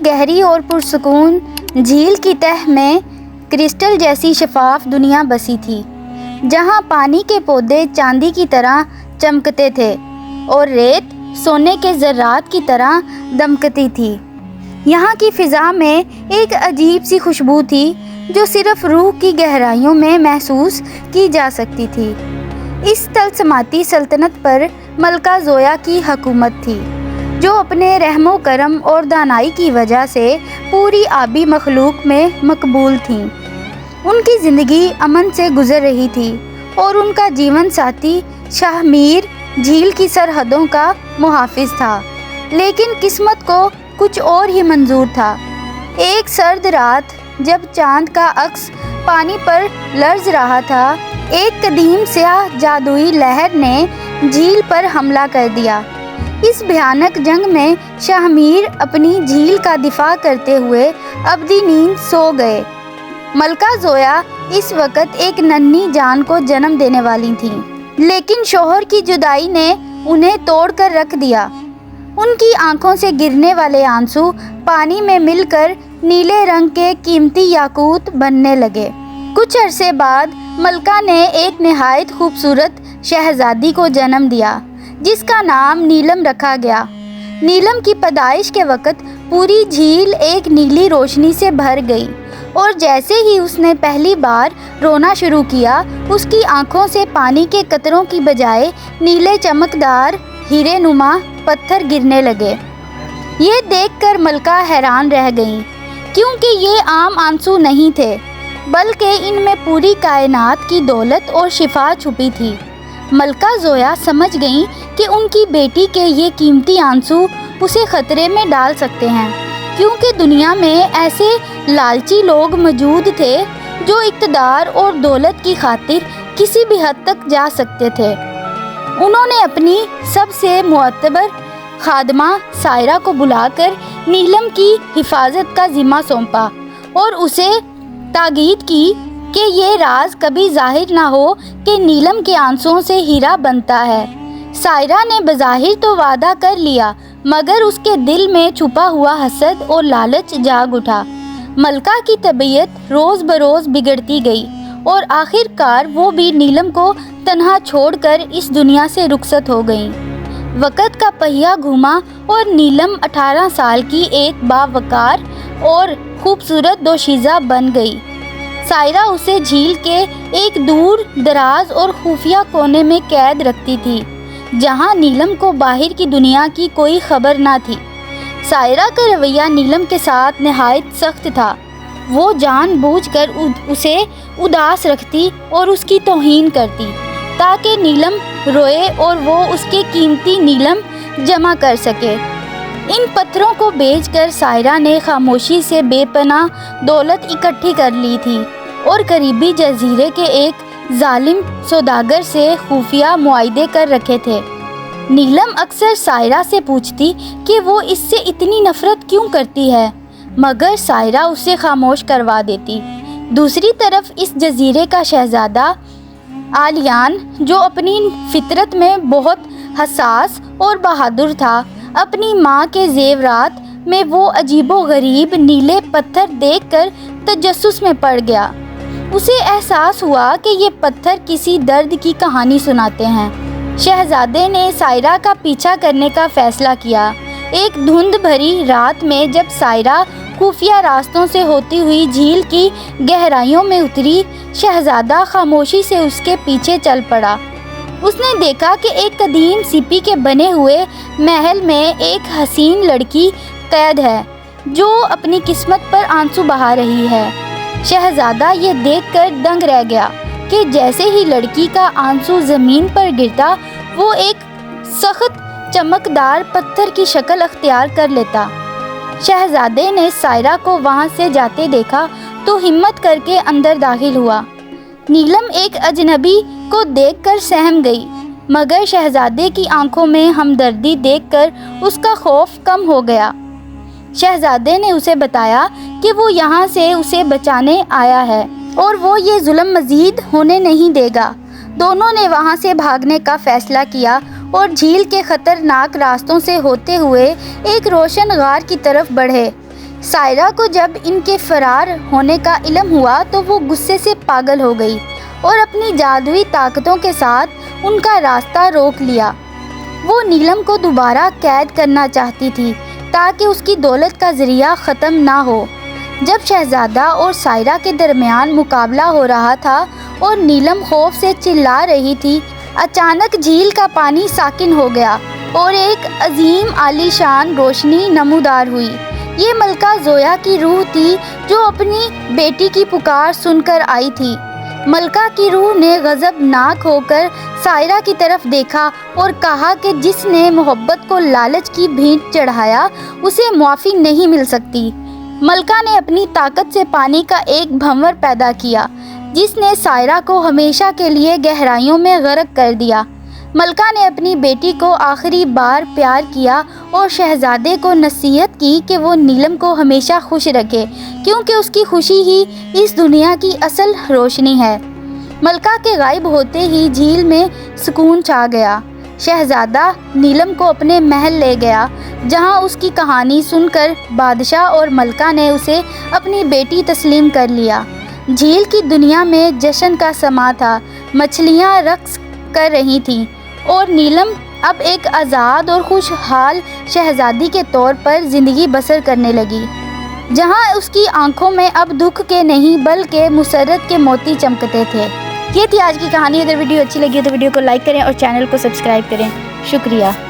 گہری اور پرسکون جھیل کی تہہ میں کرسٹل جیسی شفاف دنیا بسی تھی، جہاں پانی کے پودے چاندی کی طرح چمکتے تھے اور ریت سونے کے ذرات کی طرح دمکتی تھی۔ یہاں کی فضا میں ایک عجیب سی خوشبو تھی جو صرف روح کی گہرائیوں میں محسوس کی جا سکتی تھی۔ اس طلسماتی سلطنت پر ملکہ زویا کی حکومت تھی، جو اپنے رحم و کرم اور دانائی کی وجہ سے پوری آبی مخلوق میں مقبول تھیں۔ ان کی زندگی امن سے گزر رہی تھی اور ان کا جیون ساتھی شاہ میر جھیل کی سرحدوں کا محافظ تھا، لیکن قسمت کو کچھ اور ہی منظور تھا۔ ایک سرد رات جب چاند کا عکس پانی پر لرز رہا تھا، ایک قدیم سیاہ جادوئی لہر نے جھیل پر حملہ کر دیا۔ اس بھیانک جنگ میں شاہ میر اپنی جھیل کا دفاع کرتے ہوئے ابدی نیند سو گئے۔ ملکہ زویا اس وقت ایک ننھی جان کو جنم دینے والی تھیں، لیکن شوہر کی جدائی نے انہیں توڑ کر رکھ دیا۔ ان کی آنکھوں سے گرنے والے آنسو پانی میں مل کر نیلے رنگ کے قیمتی یاقوت بننے لگے۔ کچھ عرصے بعد ملکہ نے ایک نہایت خوبصورت شہزادی کو جنم دیا، جس کا نام نیلم رکھا گیا۔ نیلم کی پیدائش کے وقت پوری جھیل ایک نیلی روشنی سے بھر گئی، اور جیسے ہی اس نے پہلی بار رونا شروع کیا، اس کی آنکھوں سے پانی کے قطروں کی بجائے نیلے چمکدار ہیرے نما پتھر گرنے لگے۔ یہ دیکھ کر ملکہ حیران رہ گئیں، کیونکہ یہ عام آنسو نہیں تھے، بلکہ ان میں پوری کائنات کی دولت اور شفا چھپی تھی۔ ملکہ زویا سمجھ گئیں کہ ان کی بیٹی کے یہ قیمتی آنسو اسے خطرے میں ڈال سکتے ہیں، کیونکہ دنیا میں ایسے لالچی لوگ موجود تھے جو اقتدار اور دولت کی خاطر کسی بھی حد تک جا سکتے تھے۔ انہوں نے اپنی سب سے معتبر خادمہ سائرہ کو بلا کر نیلم کی حفاظت کا ذمہ سونپا اور اسے تاکید کی کہ یہ راز کبھی ظاہر نہ ہو کہ نیلم کے آنسوؤں سے ہیرا بنتا ہے۔ سائرہ نے بظاہر تو وعدہ کر لیا، مگر اس کے دل میں چھپا ہوا حسد اور لالچ جاگ اٹھا۔ ملکہ کی طبیعت روز بروز بگڑتی گئی اور آخر کار وہ بھی نیلم کو تنہا چھوڑ کر اس دنیا سے رخصت ہو گئیں۔ وقت کا پہیہ گھوما اور نیلم 18 سال کی ایک باوقار اور خوبصورت دوشیزہ بن گئی۔ سائرہ اسے جھیل کے ایک دور دراز اور خفیہ کونے میں قید رکھتی تھی، جہاں نیلم کو باہر کی دنیا کی کوئی خبر نہ تھی۔ سائرہ کا رویہ نیلم کے ساتھ نہایت سخت تھا۔ وہ جان بوجھ کر اسے اداس رکھتی اور اس کی توہین کرتی، تاکہ نیلم روئے اور وہ اس کے قیمتی نیلم جمع کر سکے۔ ان پتھروں کو بیچ کر سائرہ نے خاموشی سے بے پناہ دولت اکٹھی کر لی تھی اور قریبی جزیرے کے ایک ظالم سوداگر سے خفیہ معاہدے کر رکھے تھے۔ نیلم اکثر سائرہ سے پوچھتی کہ وہ اس سے اتنی نفرت کیوں کرتی ہے، مگر سائرہ اسے خاموش کروا دیتی۔ دوسری طرف اس جزیرے کا شہزادہ آلیان، جو اپنی فطرت میں بہت حساس اور بہادر تھا، اپنی ماں کے زیورات میں وہ عجیب و غریب نیلے پتھر دیکھ کر تجسس میں پڑ گیا۔ اسے احساس ہوا کہ یہ پتھر کسی درد کی کہانی سناتے ہیں۔ شہزادے نے سائرہ کا پیچھا کرنے کا فیصلہ کیا۔ ایک دھند بھری رات میں جب سائرہ خفیہ راستوں سے ہوتی ہوئی جھیل کی گہرائیوں میں اتری، شہزادہ خاموشی سے اس کے پیچھے چل پڑا۔ اس نے دیکھا کہ ایک قدیم سیپی کے بنے ہوئے محل میں ایک حسین لڑکی قید ہے، جو اپنی قسمت پر آنسو بہا رہی ہے۔ شہزادہ یہ دیکھ کر دنگ رہ گیا کہ جیسے ہی لڑکی کا آنسو زمین پر گرتا، وہ ایک سخت چمکدار پتھر کی شکل اختیار کر لیتا۔ شہزادے نے سائرہ کو وہاں سے جاتے دیکھا تو ہمت کر کے اندر داخل ہوا۔ نیلم ایک اجنبی کو دیکھ کر سہم گئی، مگر شہزادے کی آنکھوں میں ہمدردی دیکھ کر اس کا خوف کم ہو گیا۔ شہزادے نے اسے بتایا کہ وہ یہاں سے اسے بچانے آیا ہے اور وہ یہ ظلم مزید ہونے نہیں دے گا۔ دونوں نے وہاں سے بھاگنے کا فیصلہ کیا اور جھیل کے خطرناک راستوں سے ہوتے ہوئے ایک روشن غار کی طرف بڑھے۔ سائرہ کو جب ان کے فرار ہونے کا علم ہوا تو وہ غصے سے پاگل ہو گئی اور اپنی جادوئی طاقتوں کے ساتھ ان کا راستہ روک لیا۔ وہ نیلم کو دوبارہ قید کرنا چاہتی تھی تاکہ اس کی دولت کا ذریعہ ختم نہ ہو۔ جب شہزادہ اور سائرہ کے درمیان مقابلہ ہو رہا تھا اور نیلم خوف سے چلا رہی تھی، اچانک جھیل کا پانی ساکن ہو گیا اور ایک عظیم عالی شان روشنی نمودار ہوئی۔ یہ ملکہ زویا کی روح تھی جو اپنی بیٹی کی پکار سن کر آئی تھی۔ ملکہ کی روح نے غضبناک ہو کر سائرہ کی طرف دیکھا اور کہا کہ جس نے محبت کو لالچ کی بھینٹ چڑھایا اسے معافی نہیں مل سکتی۔ ملکہ نے اپنی طاقت سے پانی کا ایک بھنور پیدا کیا جس نے سائرہ کو ہمیشہ کے لیے گہرائیوں میں غرق کر دیا۔ ملکہ نے اپنی بیٹی کو آخری بار پیار کیا اور شہزادے کو نصیحت کی کہ وہ نیلم کو ہمیشہ خوش رکھے کیونکہ اس کی خوشی ہی اس دنیا کی اصل روشنی ہے۔ ملکہ کے غائب ہوتے ہی جھیل میں سکون چھا گیا۔ شہزادہ نیلم کو اپنے محل لے گیا جہاں اس کی کہانی سن کر بادشاہ اور ملکہ نے اسے اپنی بیٹی تسلیم کر لیا۔ جھیل کی دنیا میں جشن کا سماں تھا، مچھلیاں رقص کر رہی تھیں اور نیلم اب ایک آزاد اور خوشحال شہزادی کے طور پر زندگی بسر کرنے لگی، جہاں اس کی آنکھوں میں اب دکھ کے نہیں بلکہ مسرت کے موتی چمکتے تھے۔ یہ تھی آج کی کہانی۔ اگر ویڈیو اچھی لگی تو ویڈیو کو لائک کریں اور چینل کو سبسکرائب کریں۔ شکریہ۔